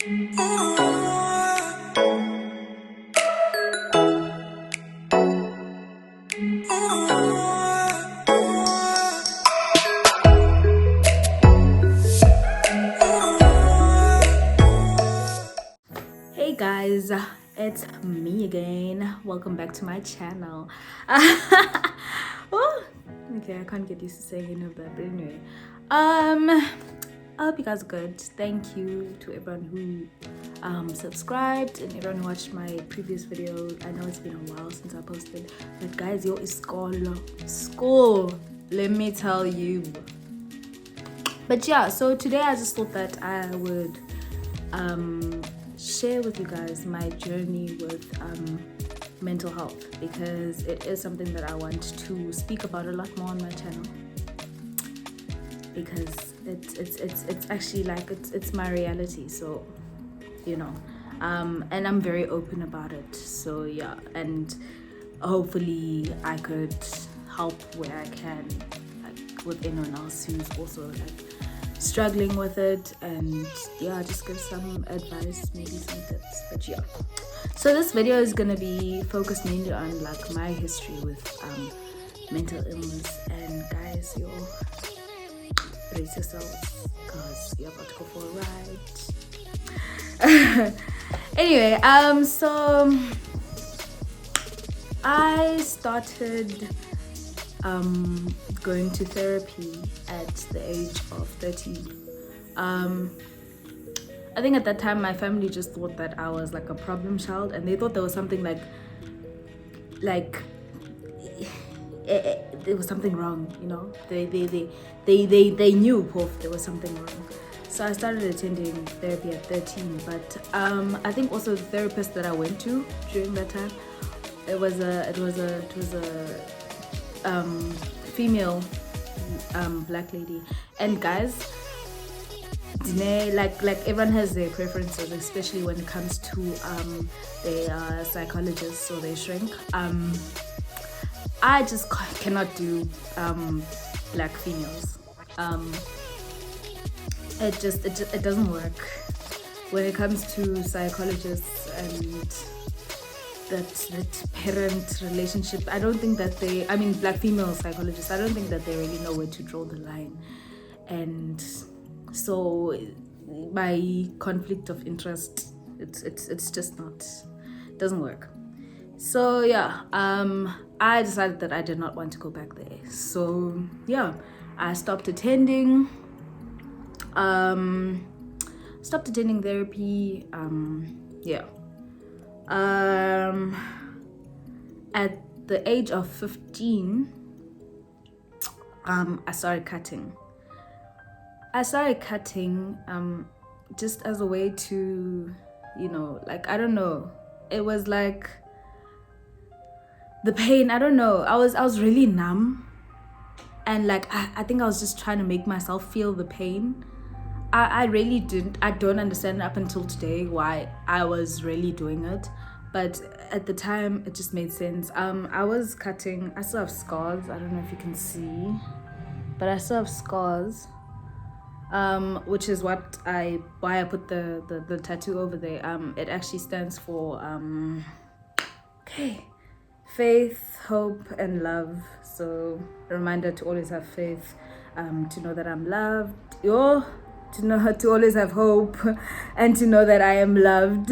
Hey guys, it's me again. Welcome back to my channel. Oh, okay, I can't get used to saying it, but anyway. I hope you guys are good. Thank you to everyone who subscribed and everyone who watched my previous video. I know it's been a while since I posted, but guys, yo, is school. Let me tell you. But yeah, so today I just thought that I would share with you guys my journey with mental health, because it is something that I want to speak about a lot more on my channel, because it's actually like it's my reality, so you know, and I'm very open about it. So yeah, and hopefully I could help where I can, like with anyone else who's also like struggling with it, and yeah, just give some advice, maybe some tips. But yeah, so this video is gonna be focused mainly on like my history with mental illness. And guys, yo, brace yourselves because you're about to go for a ride. Anyway, so I started going to therapy at the age of 13. I think at that time my family just thought that I was like a problem child, and they thought there was something like there was something wrong, you know. They knew there was something wrong. So I started attending therapy at 13. But I think also the therapist that I went to during that time, it was a female black lady. And guys, like everyone has their preferences, especially when it comes to their psychologists or their shrink. I just cannot do black females. It doesn't work when it comes to psychologists and that parent relationship. I don't think that black female psychologists, I don't think that they really know where to draw the line. And so my conflict of interest, it's just not, it doesn't work. So yeah, I decided that I did not want to go back there. So yeah, I stopped attending therapy. At the age of 15, I started cutting. Just as a way to, you know, like, I don't know. It was like the pain, I don't know. I was really numb. And like, I think I was just trying to make myself feel the pain. I don't understand up until today why I was really doing it. But at the time, it just made sense. I was cutting. I still have scars. I don't know if you can see, but I still have scars. Which is why I put the tattoo over there. It actually stands for faith, hope, and love. So a reminder to always have faith, to know that I'm loved. To always have hope, and to know that I am loved.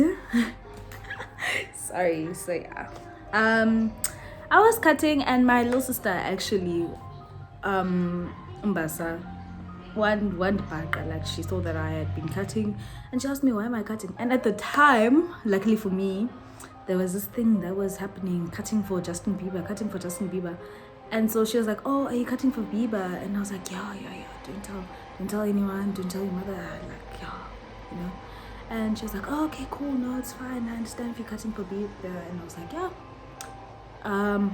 Sorry. So yeah, I was cutting, and my little sister actually, Mbasa, one baka, like, she saw that I had been cutting, and she asked me, why am I cutting? And at the time, luckily for me, there was this thing that was happening, cutting for Justin Bieber. And so she was like, oh, are you cutting for Bieber? And I was like, yeah, don't tell anyone, don't tell your mother, like, yeah, you know. And she was like, oh, okay, cool, no, it's fine, I understand if you're cutting for Bieber. And I was like,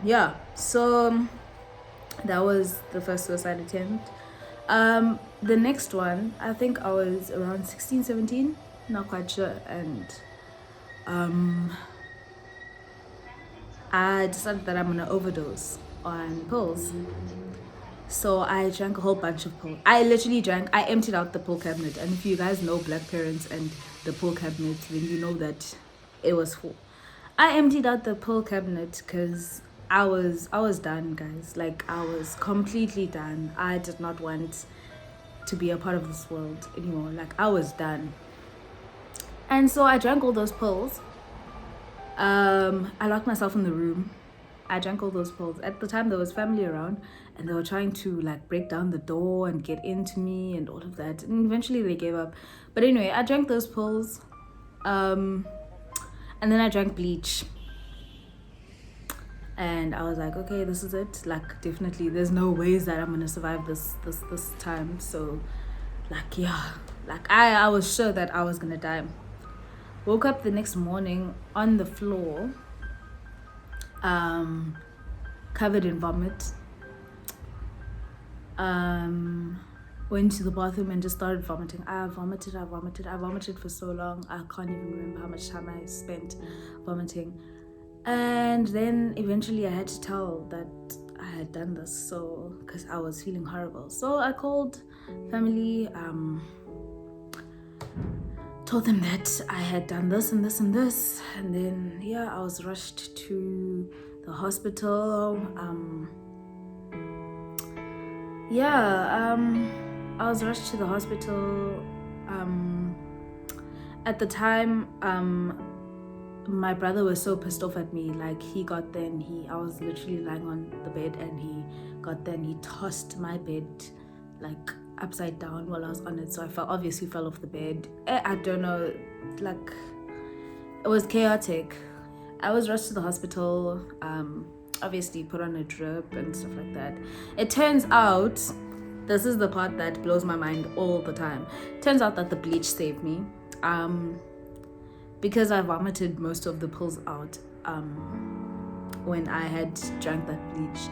yeah. So that was the first suicide attempt. The next one, I think I was around 16, 17, not quite sure. And I decided that I'm gonna overdose on pills. So I drank a whole bunch of pill. I emptied out the pill cabinet. And if you guys know black parents and the pill cabinet, then you know that it was full. I emptied out the pill cabinet because I was done, guys. Like, I was completely done. I did not want to be a part of this world anymore. Like, I was done. And so I drank all those pills. I locked myself in the room. I drank all those pills. At the time, there was family around, and they were trying to like break down the door and get into me and all of that. And eventually, they gave up. But anyway, I drank those pills, and then I drank bleach. And I was like, okay, this is it. Like, definitely, there's no ways that I'm gonna survive this time. So, like, yeah, like I was sure that I was gonna die. Woke up the next morning on the floor, covered in vomit. Went to the bathroom and just started vomiting. I vomited for so long. I can't even remember how much time I spent vomiting. And then eventually I had to tell that I had done this, so because I was feeling horrible. So I called family, told them that I had done this and this and this, and then I was rushed to the hospital. I was rushed to the hospital. At the time, my brother was so pissed off at me. Like, he got there and I was literally lying on the bed, and he got there and he tossed my bed like upside down while I was on it. So I obviously fell off the bed. I don't know, like, it was chaotic. I was rushed to the hospital, obviously put on a drip and stuff like that. It turns out, this is the part that blows my mind all the time. Turns out that the bleach saved me. Because I vomited most of the pills out when I had drank that bleach.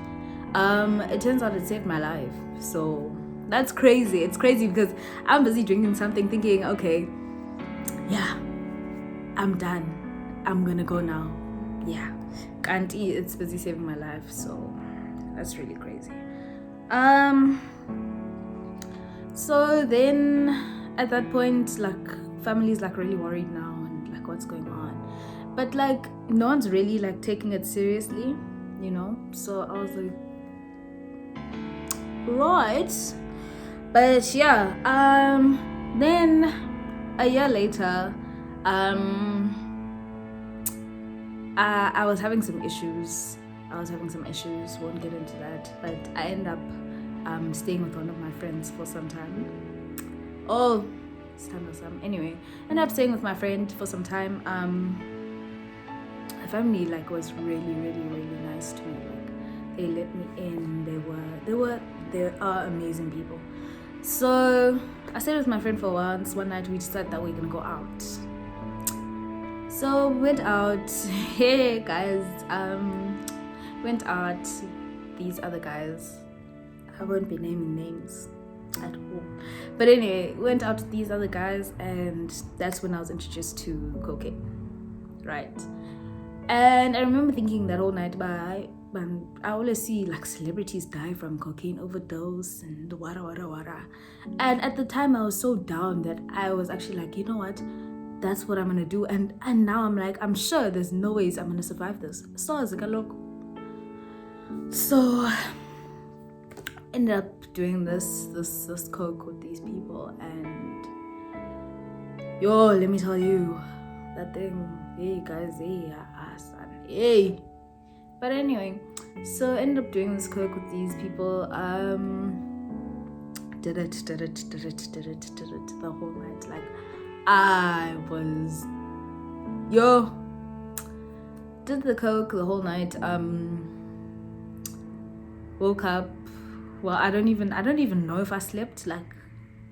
It turns out it saved my life. So that's crazy. It's crazy because I'm busy drinking something thinking, okay, yeah, I'm done. I'm gonna go now. Yeah, can't eat. It's busy saving my life. So that's really crazy. So then at that point, like, family's like really worried now, and like, what's going on? But like, no one's really like taking it seriously, you know? So I was like, right. But yeah, then a year later, I was having some issues. Won't get into that. But I end up staying with one of my friends for some time. Anyway, ended up staying with my friend for some time. My family like was really, really, really nice to me. Like, they let me in. They are amazing people. So I stayed with my friend for a while, and one night we decided that we're gonna go out. So we went out. Hey guys, went out. These other guys, I won't be naming names at all. But anyway, went out with these other guys, and that's when I was introduced to cocaine, right? And I remember thinking that whole night, I always see like celebrities die from cocaine overdose and wara. And at the time, I was so down that I was actually like, you know what? That's what I'm gonna do. And now I'm like, I'm sure there's no ways I'm gonna survive this. So I was like, look. So ended up doing this coke with these people, and let me tell you, that thing, hey guys, hey. But anyway, so ended up doing this coke with these people. Did it the whole night. Like, I was did the coke the whole night. Woke up. Well, I don't even know if I slept. Like,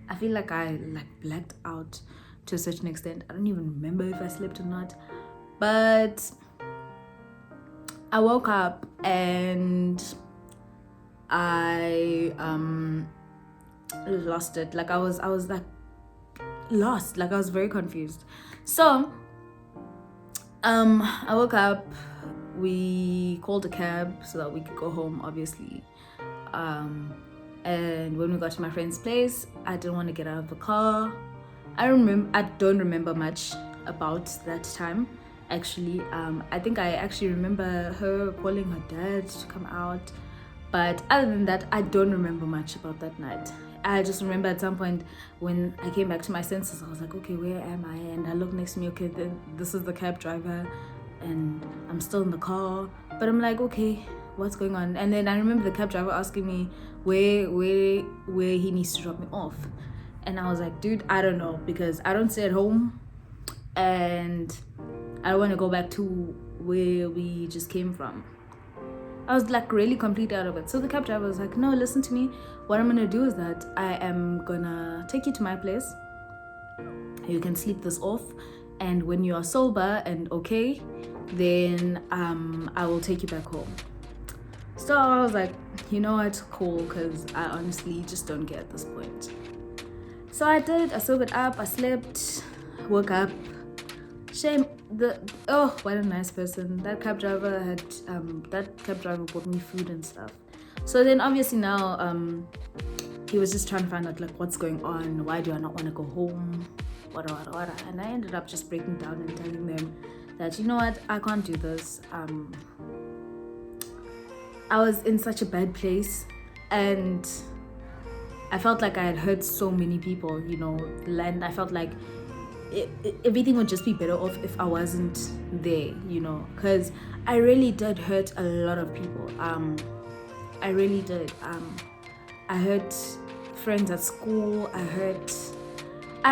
I feel like I like blacked out to a certain extent. I don't even remember if I slept or not. But I woke up and I lost it. Like, I was like lost. Like, I was very confused. So I woke up. We called a cab so that we could go home, obviously. And when we got to my friend's place, I didn't want to get out of the car. I don't remember much about that time. Actually, I think I actually remember her calling her dad to come out. But other than that, I don't remember much about that night. I just remember at some point when I came back to my senses, I was like, okay, where am I? And I look next to me, okay, this is the cab driver, and I'm still in the car. But I'm like, okay, what's going on? And then I remember the cab driver asking me where he needs to drop me off. And I was like, dude, I don't know, because I don't stay at home, and I don't want to go back to where we just came from. I was like really completely out of it. So the cab driver was like, no, listen to me. What I'm gonna do is that I am gonna take you to my place. You can sleep this off, and when you are sober and okay, then I will take you back home. So I was like, you know what, cool, because I honestly just don't get at this point. So I did. I sobered up. I slept. Woke up. Shame. What a nice person. That cab driver bought me food and stuff. So then obviously now he was just trying to find out like what's going on. Why do I not want to go home? What. And I ended up just breaking down and telling them that, you know what, I can't do this. I was in such a bad place, and I felt like I had hurt so many people, you know, and I felt like everything would just be better off if I wasn't there, you know, because I really did hurt a lot of people. I really did. I hurt friends at school. I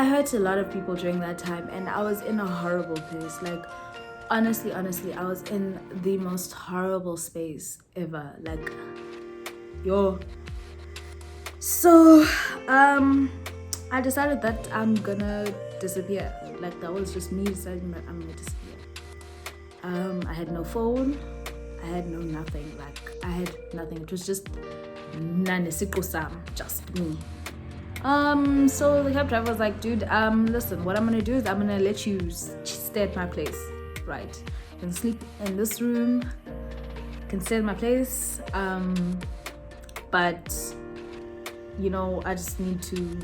hurt a lot of people during that time, and I was in a horrible place. Like, honestly, I was in the most horrible space ever. Like, yo. So, I decided that I'm gonna disappear. Like, that was just me deciding that I'm gonna disappear. I had no phone. I had no nothing. Like, I had nothing. It was just just me. So the cab driver was like, dude, listen, what I'm gonna do is I'm gonna let you stay at my place, right? You can sleep in this room, you can stay at my place, but you know, I just need to,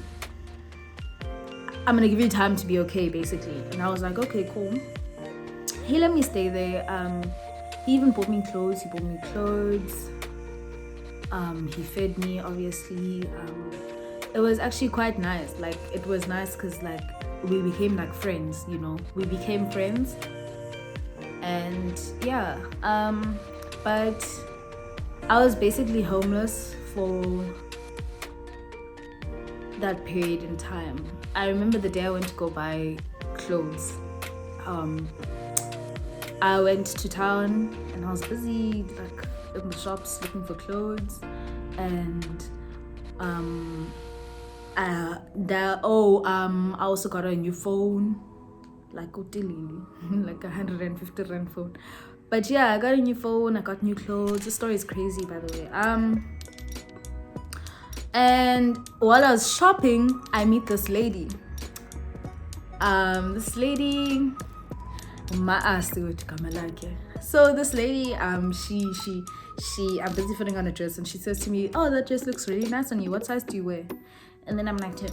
I'm gonna give you time to be okay, basically. And I was like, okay, cool. He let me stay there. He even bought me clothes. He fed me, obviously. It was actually quite nice. Like, it was nice because like we became like friends, you know. We became friends, and yeah. But I was basically homeless for that period in time. I remember the day I went to go buy clothes. I went to town and I was busy like in the shops looking for clothes, and I also got a new phone, like like 150 rand phone. But yeah, I got a new phone, I got new clothes. The story is crazy, by the way. And while I was shopping, I meet this lady. So this lady, she I'm busy putting on a dress, and she says to me, oh, that dress looks really nice on you. What size do you wear? And then I'm like to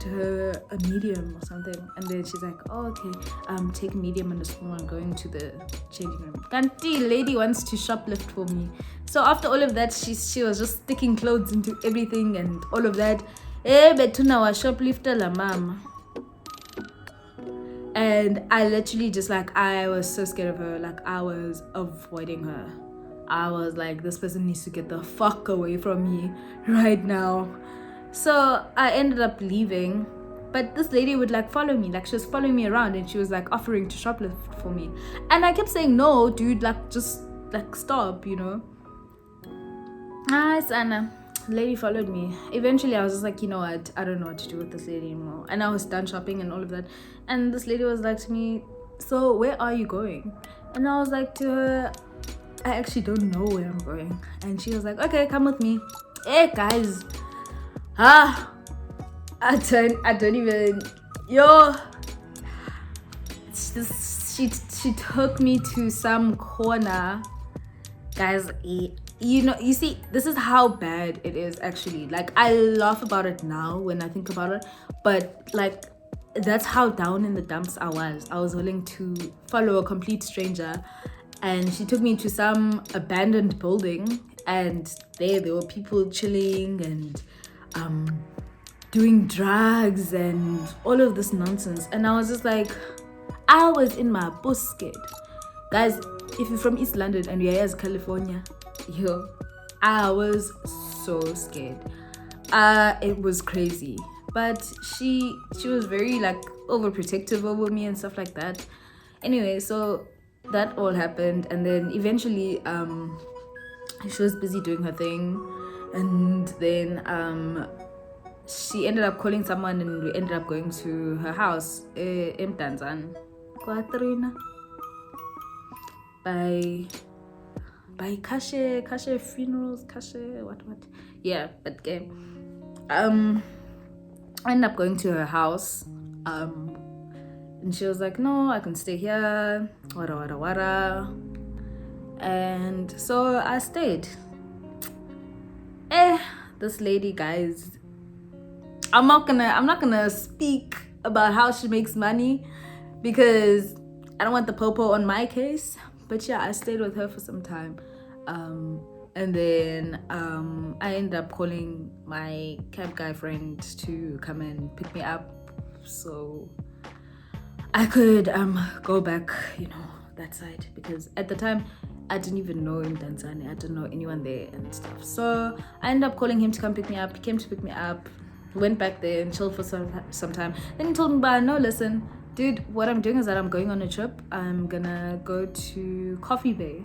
her, a medium or something. And then she's like, oh, okay, take medium and a small. I'm going to the changing room. Kanti lady wants to shoplift for me. So after all of that, she was just sticking clothes into everything and all of that. Betuna was shoplifter la mama. And I literally just like, I was so scared of her. Like, I was avoiding her. I was like, this person needs to get the fuck away from me right now. So I ended up leaving, but this lady would like follow me. Like, she was following me around, and she was like offering to shoplift for me. And I kept saying, no, dude, like, just like stop, you know. Nice. And the lady followed me. Eventually I was just like, you know what, I don't know what to do with this lady anymore. And I was done shopping and all of that. And this lady was like to me, so where are you going? And I was like to her, I actually don't know where I'm going. And she was like, okay, come with me. Hey guys, I don't even, it's just, she took me to some corner, guys. you see, this is how bad it is actually. Like, I laugh about it now when I think about it, but like, that's how down in the dumps I was. I was willing to follow a complete stranger, and she took me to some abandoned building, and there were people chilling and doing drugs and all of this nonsense. And I was just like, I was in my busket. Guys, if you're from East London and you're here as California, yo, I was so scared. It was crazy. But she was very like overprotective over me and stuff like that. Anyway, so that all happened, and then eventually she was busy doing her thing, and then she ended up calling someone, and we ended up going to her house in Tanzania. Katrina. By Kashe funerals, Kashe what yeah, but okay. I ended up going to her house, and she was like, no, I can stay here, wara. And so I stayed. This lady, guys, I'm not gonna speak about how she makes money because I don't want the popo on my case. But yeah, I stayed with her for some time. And then I ended up calling my cab guy friend to come and pick me up so I could go back, that side, because at the time I didn't even know in Tanzania. I didn't know anyone there and stuff. So I ended up calling him to come pick me up. He came to pick me up, went back there and chilled for some time. Then he told me, but no, listen, dude, what I'm doing is that I'm going on a trip. I'm gonna go to Coffee Bay.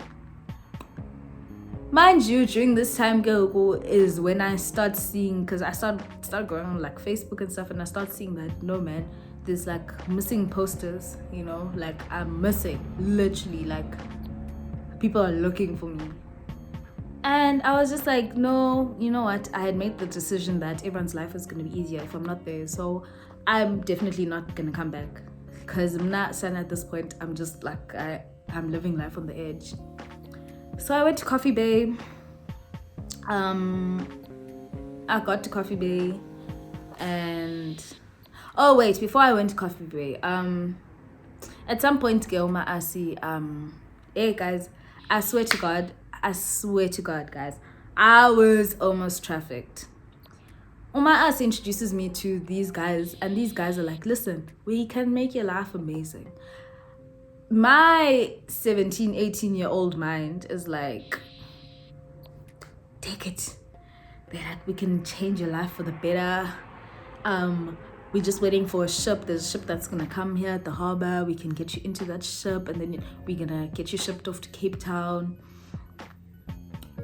Mind you, during this time, girl, is when I start seeing, because I start going on like Facebook and stuff, and I start seeing that, no man, there's like missing posters, like I'm missing, literally, like people are looking for me. And I was just like, no, you know what, I had made the decision that everyone's life is going to be easier if I'm not there, so I'm definitely not going to come back, because I'm not saying at this point, I'm just like, I'm living life on the edge. So I went to Coffee Bay. I got to Coffee Bay, and before I went to Coffee Bay, at some point, Geoma Asi, hey guys, I swear to God, guys, I was almost trafficked. Uma Asi introduces me to these guys, and these guys are like, listen, we can make your life amazing. My 17, 18-year-old mind is like, take it. They're like, we can change your life for the better. We're just waiting for a ship. There's a ship that's gonna come here at the harbor. We can get you into that ship, and then we're gonna get you shipped off to Cape Town.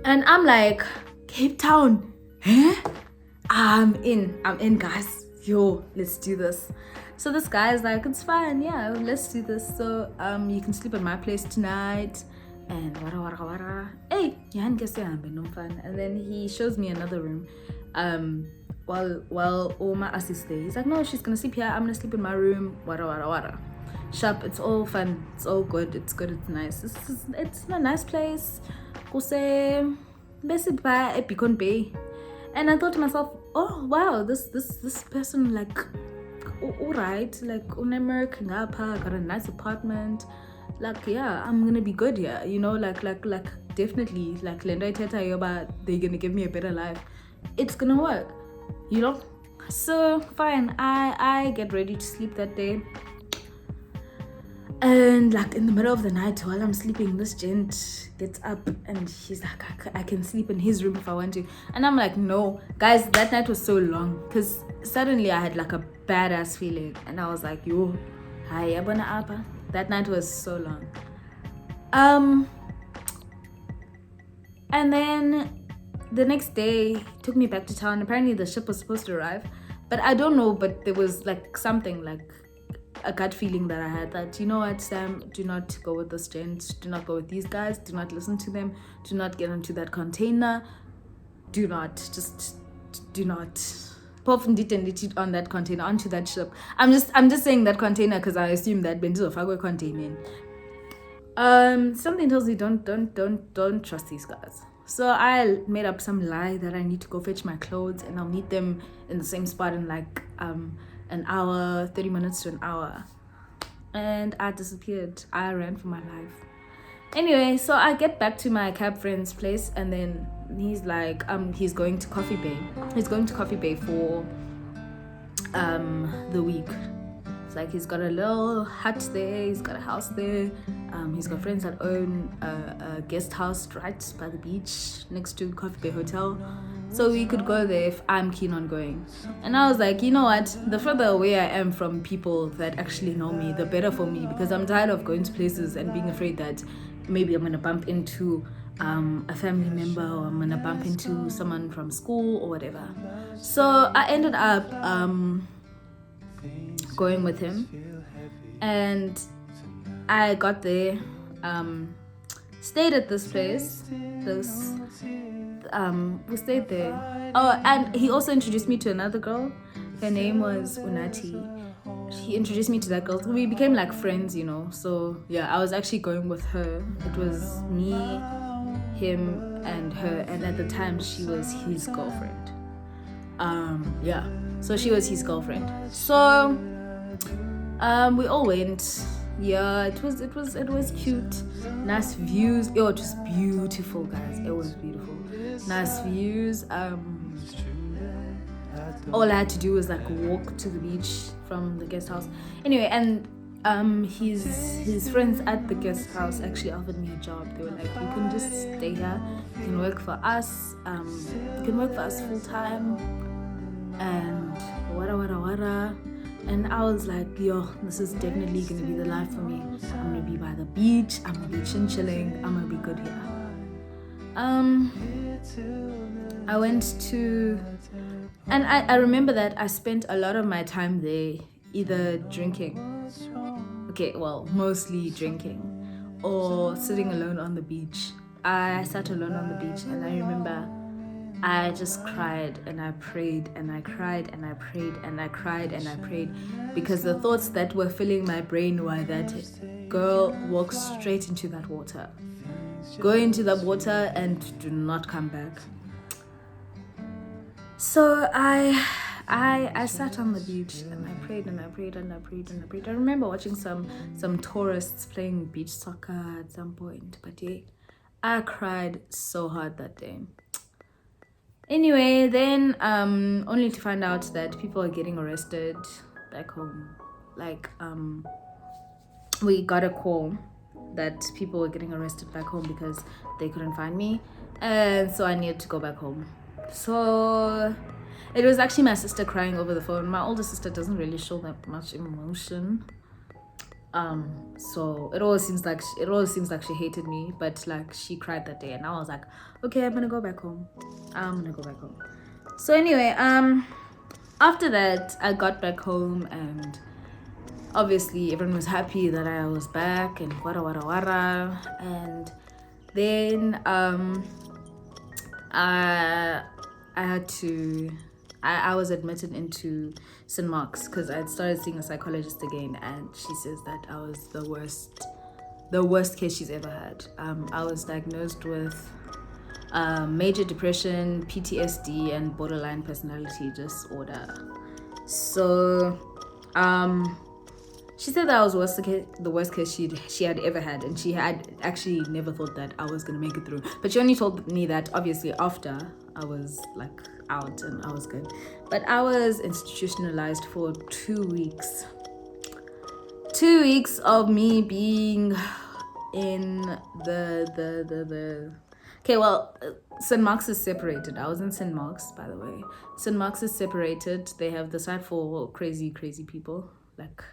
And I'm like, Cape Town? Huh? I'm in, guys. Yo, let's do this. So this guy's like, it's fine, yeah, let's do this. So you can sleep at my place tonight, and wara. Hey, no fun. And then he shows me another room. While Oma assists there, he's like, no, she's gonna sleep here. I'm gonna sleep in my room. Wara. Sharp. It's all fun. It's all good. It's good. It's nice. It's a nice place. Kuse basic by Epicon Bay. And I thought to myself, oh wow, this person, like, all right, like, American Gapa, got a nice apartment, like, yeah, I'm gonna be good here, like definitely, like, Lenda Teta Yoba, they're gonna give me a better life. It's gonna work, So fine, I get ready to sleep that day. And like in the middle of the night while I'm sleeping, this gent gets up and she's like, I can sleep in his room if I want to. And I'm like, no. Guys, that night was so long because suddenly I had like a badass feeling. And I was like, yo, hi, abana apa. That night was so long. And then the next day he took me back to town. Apparently the ship was supposed to arrive. But I don't know, but there was like something like a gut feeling that I had that, you know what, Sam, do not go with this gent, do not go with these guys, do not listen to them, do not get into that container, do not pop and it on that container, onto that ship. I'm just saying that container because I assume that Benzo Fagwe container. Something tells me don't trust these guys. So I made up some lie that I need to go fetch my clothes and I'll meet them in the same spot in like an hour, 30 minutes to an hour. And I disappeared. I ran for my life. Anyway, so I get back to my cab friend's place, and then he's like, he's going to Coffee Bay. He's going to Coffee Bay for the week. It's like he's got a little hut there, he's got a house there, he's got friends that own a guest house right by the beach next to Coffee Bay Hotel. So we could go there if I'm keen on going. And I was like, you know what? The further away I am from people that actually know me, the better for me, because I'm tired of going to places and being afraid that maybe I'm going to bump into a family member, or I'm going to bump into someone from school or whatever. So I ended up going with him. And I got there, stayed at this place. We stayed there. Oh, and he also introduced me to another girl. Her name was Unati. He introduced me to that girl. We became like friends, you know. So yeah, I was actually going with her. It was me, him, and her. And at the time, she was his girlfriend. Yeah. So she was his girlfriend. So we all went. Yeah, it was cute. Nice views. Oh, it was beautiful, guys. It was beautiful. Nice views. All I had to do was like walk to the beach from the guest house. Anyway, and his friends at the guest house actually offered me a job. They were like, you can just stay here. You can work for us. You can work for us full time. And wada. And I was like, yo, this is definitely gonna be the life for me. I'm gonna be by the beach, I'm gonna be chilling, I'm gonna be good here. I went to, and I remember that I spent a lot of my time there either drinking, mostly drinking, or sitting alone on the beach. I sat alone on the beach, and I remember I just cried and I prayed and I cried and I prayed and I cried and I prayed, because the thoughts that were filling my brain were that, girl, walk straight into that water. Go into the water and do not come back. So I sat on the beach and I prayed and I prayed and I prayed and I prayed. I remember watching some tourists playing beach soccer at some point, but yeah, I cried so hard that day. Anyway, then only to find out that people are getting arrested back home. Like we got a call that people were getting arrested back home because they couldn't find me, and so I needed to go back home. So it was actually my sister crying over the phone. My older sister doesn't really show that much emotion. So it always seems like she hated me, but like she cried that day, and I was like, okay, I'm gonna go back home. So anyway, after that, I got back home, and obviously everyone was happy that I was back, and wara. And then I was admitted into St. Mark's because I had started seeing a psychologist again, and she says that I was the worst case she's ever had. I was diagnosed with major depression, PTSD, and borderline personality disorder. So she said that I was the worst case she had ever had, and she had actually never thought that I was gonna make it through. But she only told me that obviously after I was like out and I was good. But I was institutionalized for 2 weeks. 2 weeks of me being in the okay, well, St. Mark's is separated. I was in St. Mark's, by the way. St. Mark's is separated. They have the side for crazy people, like,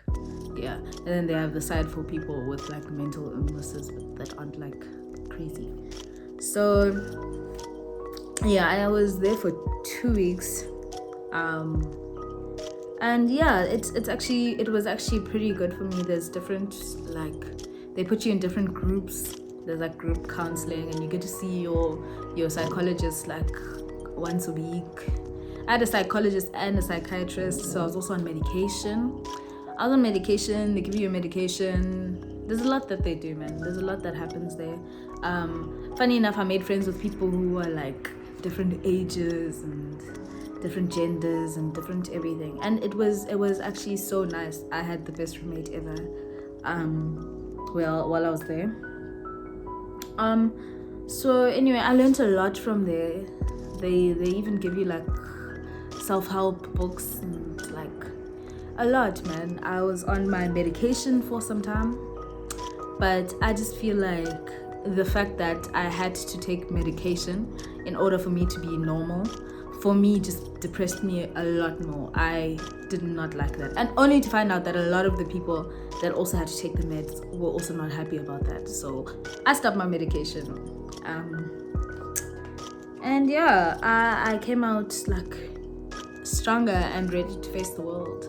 yeah, and then they have the side for people with like mental illnesses that aren't like crazy. So yeah, I was there for 2 weeks, and yeah, it was actually pretty good for me. There's different, like, they put you in different groups. There's like group counseling, and you get to see your psychologist like once a week. I had a psychologist and a psychiatrist, so I was also on medication. They give you a medication. There's a lot that they do, man. There's a lot that happens there. Funny enough, I made friends with people who were like different ages and different genders and different everything, and it was actually so nice. I had the best roommate ever. While I was there. So anyway, I learned a lot from there. They even give you like self-help books and like a lot, man. I was on my medication for some time, but I just feel like the fact that I had to take medication in order for me to be normal, for me, just depressed me a lot more. I did not like that, and only to find out that a lot of the people that also had to take the meds were also not happy about that. So I stopped my medication, and yeah, I came out like stronger and ready to face the world.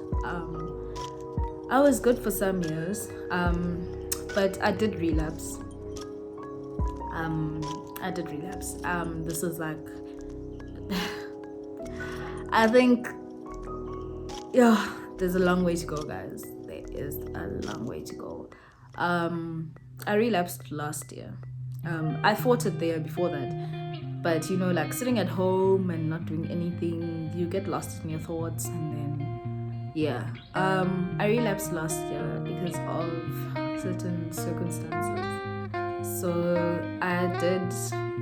I was good for some years, but I did relapse. This was like I think, yeah, there's a long way to go, guys. There is a long way to go. I relapsed last year. I fought it the year before that, but you know, like sitting at home and not doing anything, you get lost in your thoughts, and then yeah, I relapsed last year because of certain circumstances. So I did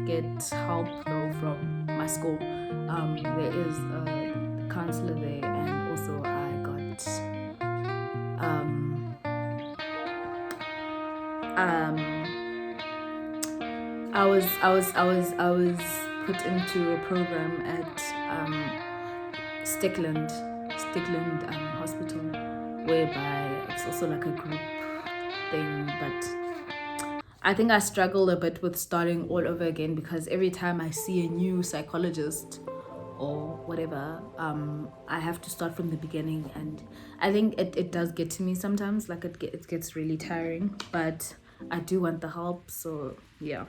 get help though from my school. There is a counselor there, and also I got I was put into a program at Stickland Hospital, whereby it's also like a group thing, but I think I struggle a bit with starting all over again, because every time I see a new psychologist or whatever, I have to start from the beginning, and I think it does get to me sometimes, like it gets really tiring, but I do want the help. So yeah,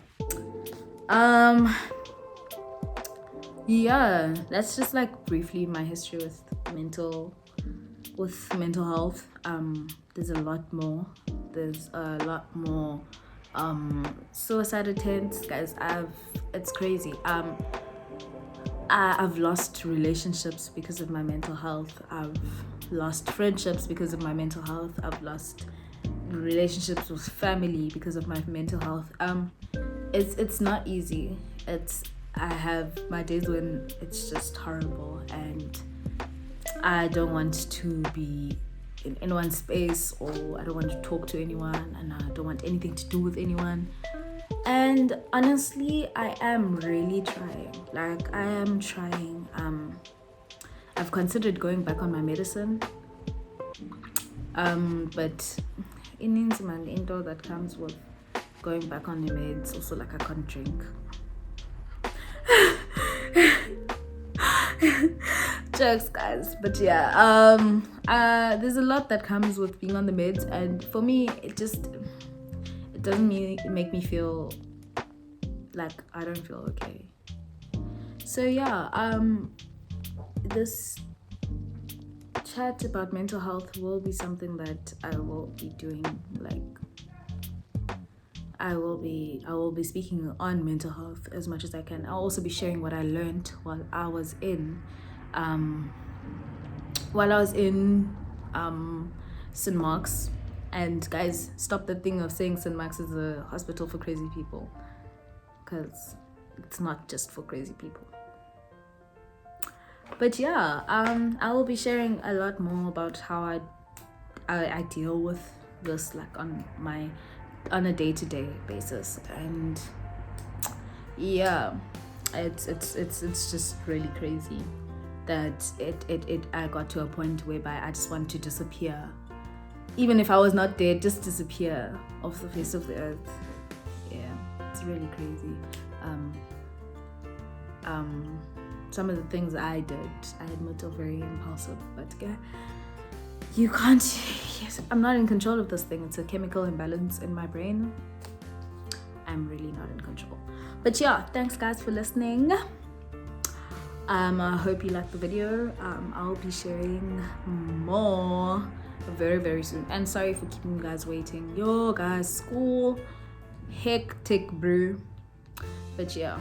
yeah, that's just like briefly my history with mental health. There's a lot more. Suicide attempts, guys. It's crazy. I've lost relationships because of my mental health. I've lost friendships because of my mental health. I've lost relationships with family because of my mental health. It's not easy. I have my days when it's just horrible, and I don't want to be in anyone's space, or I don't want to talk to anyone, and I don't want anything to do with anyone. And honestly, I am really trying. Like, I am trying. I've considered going back on my medicine. But it means, man, the intro that comes with going back on the meds, also like I can't drink. Jokes, guys. But yeah, there's a lot that comes with being on the meds, and for me, it doesn't make me feel like I don't feel okay. So yeah, this chat about mental health will be something that I will be doing. Like, I will be speaking on mental health as much as I can. I'll also be sharing what I learned while I was in St. Mark's. And guys, stop the thing of saying St. Mark's is a hospital for crazy people, because it's not just for crazy people. But yeah, I will be sharing a lot more about how I deal with this, like on a day-to-day basis. And yeah, it's just really crazy that I got to a point whereby I just want to disappear. Even if I was not dead, just disappear off the face of the earth. Yeah, it's really crazy. Some of the things I did, I admit, are very impulsive, but yeah, you can't. Yes, I'm not in control of this thing. It's a chemical imbalance in my brain. I'm really not in control. But yeah, thanks guys for listening. I hope you liked the video. I'll be sharing more very, very soon. And sorry for keeping you guys waiting. Yo guys, school hectic, bro. But yeah.